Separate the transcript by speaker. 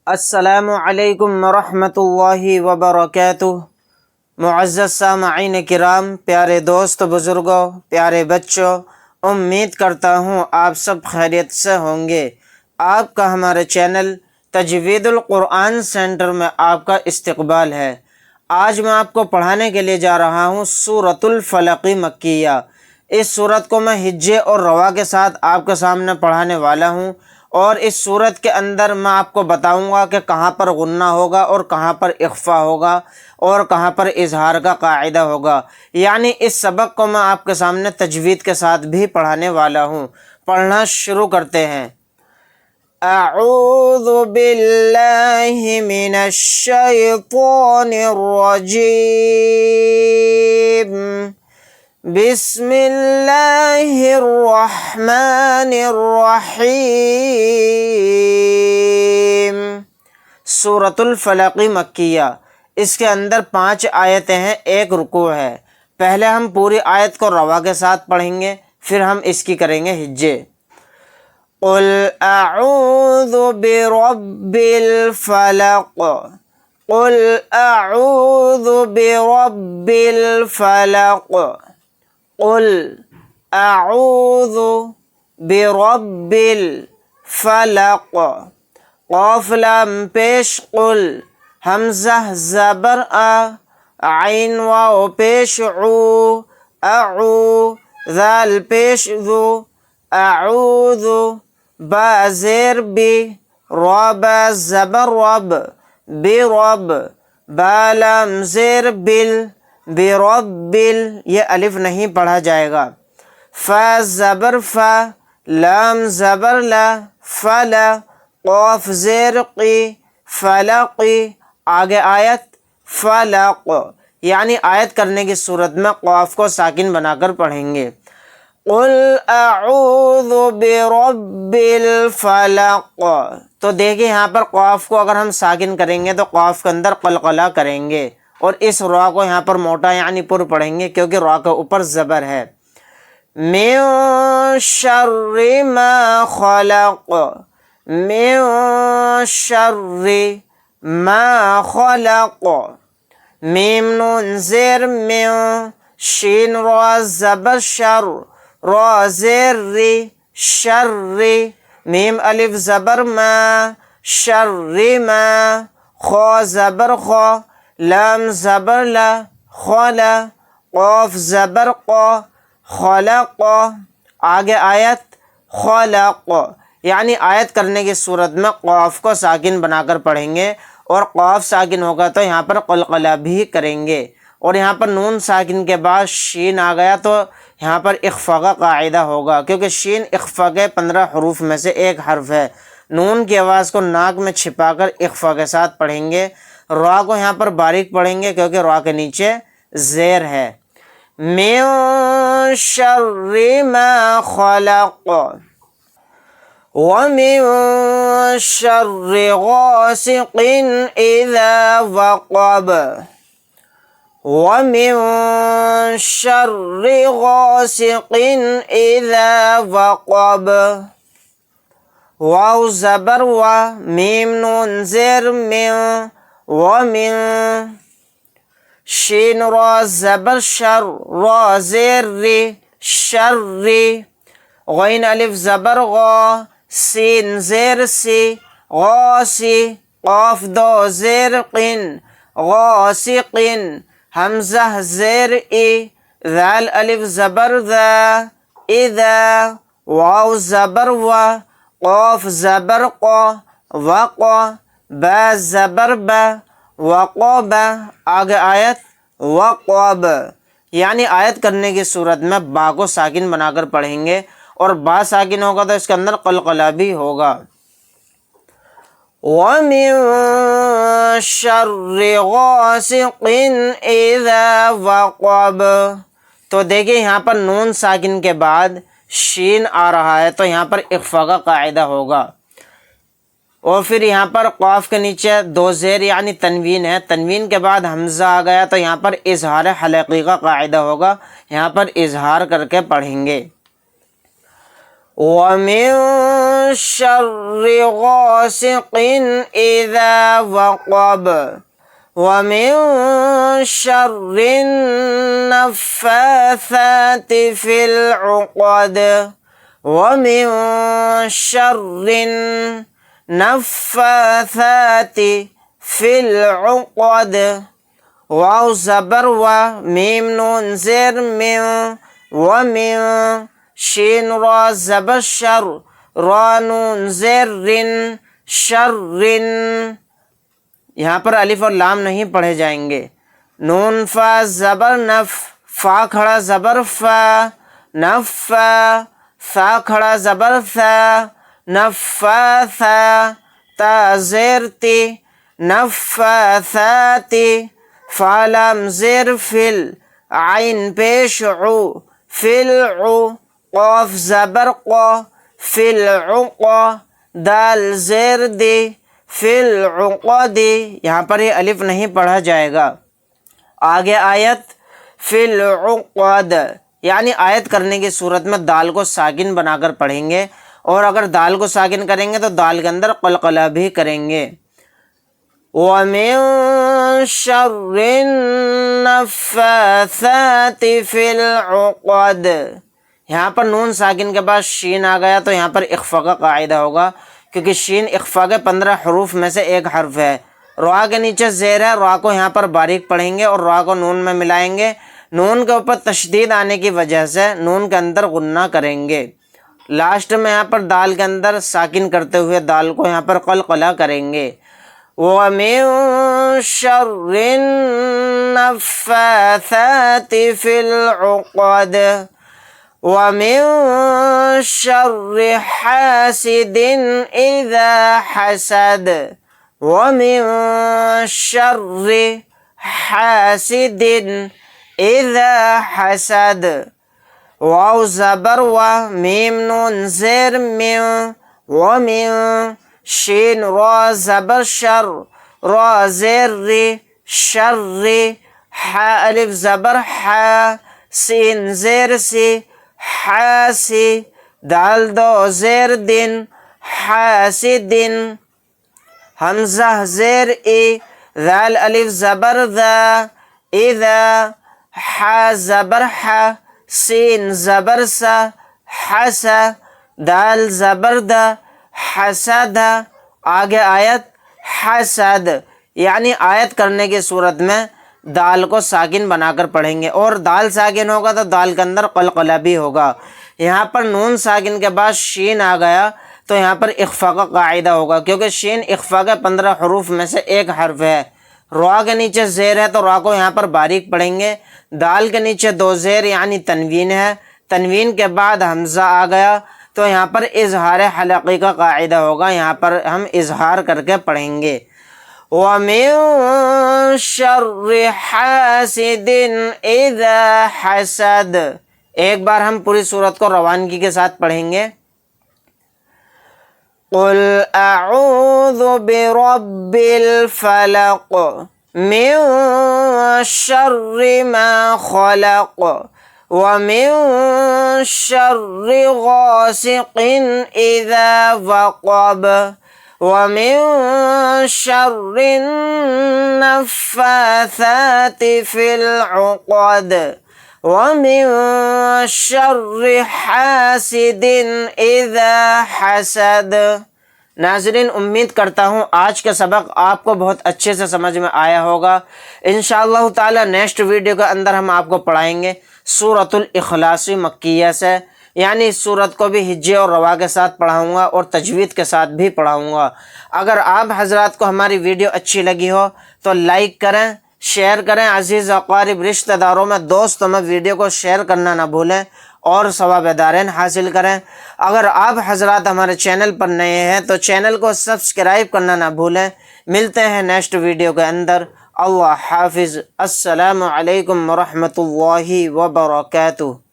Speaker 1: अस्सलामु अलैकुम वरहमतुल्लाहि वबरकातुह। मुअज़्ज़ज़ सामईन किराम, प्यारे दोस्त बुज़ुर्गों, प्यारे बच्चों, उम्मीद करता हूँ आप सब खैरियत से होंगे। आपका हमारे चैनल तजवीदुल कुरान सेंटर में आपका इस्तकबाल है। आज मैं आपको पढ़ाने के लिए जा रहा हूँ सूरतुल फलक़ मक्किया। इस सूरत को मैं हिज्जे और रवा के साथ आपके सामने पढ़ाने वाला हूँ और इस सूरत के अंदर मैं आपको बताऊंगा कि कहाँ पर गुन्ना होगा और कहाँ पर इख्फा होगा और कहाँ पर इजहार का कायदा होगा। यानी इस सबक को मैं आपके सामने तजवीद के साथ भी पढ़ाने वाला हूँ। पढ़ना शुरू करते हैं। अऊज़ु बिल्लाहि मिनश शैतानिर रजीम। बिस्मिल्लाहिर्रहमानिर्रहीम। सूरतुल फलक़ मक्किया। इसके अंदर 5 आयतें हैं, एक रुकू है। पहले हम पूरी आयत को रवा के साथ पढ़ेंगे, फिर हम इसकी करेंगे हिज्जे। क़ुल अऊज़ु बिरब्बिल फलक़। क़ुल अऊज़ु बिरब्बिल फलक़। क़ुल अऊज़ु बिरब्बिल फलक़। क़ाफ़ लाम पेश क़ुल, हमज़ा ज़बर आ, आइन वाव पेश ऊ, अऊ, ज़ाल पेश ज़ु, अऊज़ु, बा ज़ेर बी, रब ज़बर रब, बिरब, बा लाम ज़ेर बिल, बिरब्बिल, ये अलिफ नहीं पढ़ा जाएगा। फ़ा ज़बर फ़ा, लाम ज़बर ला, फ़ला, क़ाफ़ ज़ेर क़ी, फ़लक़ी। आगे आयत फ़लक़, यानी आयत करने की सूरत में क़ाफ़ को साकिन बनाकर पढ़ेंगे। क़ुल अऊज़ु बिरब्बिल फलक़। तो देखिए यहाँ पर क़ाफ़ को अगर हम साकिन करेंगे तो क़ाफ़ के अंदर क़लक़ला करेंगे और इस रा को यहाँ पर मोटा यानी पुर पढ़ेंगे क्योंकि रा के ऊपर ज़बर है। मिन शर्रि मा ख़लक़। मिन शर्रि मा ख़लक़। मीम नून ज़ेर मिन, शीन रा ज़बर शर, रा ज़ेर री, शर्रि। मीम अलिफ ज़बर मा, शर्रि मा। ख़ा ज़बर ख़ा, लाम ज़बर ला, ख़ला। क़ाफ़ ज़बर क़ा, ख़लक़। आगे आयत ख़लक़, यानी आयत करने की सूरत में क़ाफ़ को साकिन बनाकर पढ़ेंगे और क़ाफ़ साकिन होगा तो यहाँ पर क़लक़ला भी करेंगे। और यहाँ पर नून साकिन के बाद शीन आ गया तो यहाँ पर इख्फ़ा का कायदा होगा क्योंकि शीन इख्फ़ा के 15 हरूफ में से एक हर्फ है। नून की आवाज़ को नाक में छिपाकर इख्फ़ा के साथ पढ़ेंगे। रा को यहाँ पर बारीक पढ़ेंगे क्योंकि रा के नीचे ज़ेर है। मिन शर्रि मा ख़लक़ व मिन शर्रि गासिक़िन इज़ा वक़ब। व मिन शर्रि गासिक़िन इज़ा वक़ब। वाव ज़बर वा, मीम नून ज़ेर मिन, व मिन। शीन रा ज़बर शर, रा ज़ेर री, शर्रि। गैन अलिफ ज़बर गा, सीन ज़ेर सी, गासी। क़ाफ़ दो ज़ेर क़िन, गासिक़िन। हमज़ा ज़ेर ई, ज़ाल अलिफ ज़बर ज़ा, इज़ा। वाव ज़बर वा, क़ाफ़ ज़बर क़ा, वक़ा। बा ज़बर बा, वक़ब। आगे आयत वक़ब, यानी आयत करने की सूरत में बा को साकिन बनाकर पढ़ेंगे और बा साकिन होगा तो इसके अंदर क़लक़ला भी होगा। व मिन शर्रि गासिक़िन इज़ा वक़ब। तो देखिए यहाँ पर नून साकिन के बाद शीन आ रहा है तो यहाँ पर इख्फ़ा का कायदा होगा। और फिर यहाँ पर क़ाफ़ के नीचे दो ज़ेर यानी तनवीन है, तनवीन के बाद हमज़ा आ गया तो यहाँ पर इजहार हलक़ी का कायदा होगा। यहाँ पर इजहार करके पढ़ेंगे। वमिन शर्रि गासिकिन इज़ा वक़ब वमिन शर्रिन नफ़्फ़ासाति फ़िल उक़द वमिन शर्रिन नफ़्फ़ासाति फ़िल उक़द। वाव ज़बर व मीम नून ज़ेर मिन वमिन शीन रा ज़बर शर रा नून ज़ेर रिन शर्रिन। यहाँ पर अलिफ और लाम नहीं पढ़े जाएंगे। नून फा ज़बर नफ फा खड़ा ज़बर फा नफ़्फ़ा सा खड़ा ज़बर सा नफ़्फ़ासा ता ज़ेर ती नफ़्फ़ासाति फा लाम ज़ेर फिल आइन पेश उ फिल उ क़ाफ ज़बर क़ा फिल उक़ा दाल ज़ेर दे फिल उक़दी। यहाँ पर ये अलिफ नहीं पढ़ा जाएगा। आगे आयत फिल उक़द, यानी आयत करने की सूरत में दाल को साकिन बनाकर पढ़ेंगे, और अगर दाल को साकिन करेंगे तो दाल के अंदर क़लक़ला भी करेंगे। वमिन शर्रिन नफ़्फ़ासाति फ़िल उक़द, यहाँ पर नून साकिन के बाद शीन आ गया तो यहाँ पर इख्फ़ा का कायदा होगा, क्योंकि शीन इख्फ़ा के 15 हरूफ में से एक हर्फ है। रा के नीचे ज़ेर है, रा को यहाँ पर बारीक पढ़ेंगे और रा को नून में मिलाएंगे। नून के ऊपर तशदीद आने की वजह से नून के अंदर गुन्ना करेंगे। लास्ट में यहाँ पर दाल के अंदर साकिन करते हुए दाल को यहाँ पर क़लक़ला करेंगे। वमिन शर्रिन नफ़्फ़ासाति फ़िल उक़द वमिन शर्रि हासिदिन इज़ा हसद वमिन शर्रि हासिदिन इज़ा हसद। वाव ज़बर व मीम नून ज़ेर मिन वमिन शीन रा ज़बर शर रा ज़ेर री शर्रि हा अलिफ ज़बर हा सीन ज़ेर सी हासी दाल दो ज़ेर दिन हासिदिन हमज़ा ज़ेर ई दाल अलिफ ज़बर दा इज़ा हा ज़बर हा सीन ज़बर सा हसा दाल ज़बर दा हसदा। आगे आयत हसद, यानी आयत करने की सूरत में दाल को साकिन बनाकर पढ़ेंगे, और दाल साकिन होगा तो दाल के अंदर क़लक़ला भी होगा। यहाँ पर नून साकिन के बाद शीन आ गया तो यहाँ पर इख्फ़ा का कायदा होगा, क्योंकि शीन इख्फ़ा के 15 हरूफ में से एक हर्फ है। रा के नीचे ज़ेर है तो रा को यहाँ पर बारीक पढ़ेंगे। दाल के नीचे 2 ज़ेर यानी तनवीन है, तनवीन के बाद हमज़ा आ गया तो यहाँ पर इज़हार हलक़ी का कायदा होगा, यहाँ पर हम इज़हार करके पढ़ेंगे। वमिन शर्रि हासिदिन इज़ा हसद। एक बार हम पूरी सूरत को रवानगी के साथ पढ़ेंगे। क़ुल अऊज़ु बिरब्बिल फ़लक़ मिन शर्रि मा ख़लक़ वमिन शर्रि गासिकिन इज़ा वक़ब वमिन शर्रि नफ़्फ़ासाति फ़िल उक़द वमिन शर्रि हासिदिन इज़ा हसद। नाज़रीन, उम्मीद करता हूँ आज का सबक आपको बहुत अच्छे से समझ में आया होगा। इंशाअल्लाह ताला नेक्स्ट वीडियो के अंदर हम आपको पढ़ाएंगे सूरतुल इखलास मक्किया से, यानी इस सूरत को भी हिज्जे और रवा के साथ पढ़ाऊँगा और तजवीद के साथ भी पढ़ाऊँगा। अगर आप हजरात को हमारी वीडियो अच्छी लगी हो तो लाइक करें, शेयर करें, अजीज़ अक़ारिब रिश्तेदारों में, दोस्तों में वीडियो को शेयर करना ना भूलें और सवाब दारैन हासिल करें। अगर आप हजरात हमारे चैनल पर नए हैं तो चैनल को सब्सक्राइब करना ना भूलें। मिलते हैं नेक्स्ट वीडियो के अंदर। अल्लाह हाफिज़। अस्सलामु अलैकुम व रहमतुल्लाहि व बरकातुहू।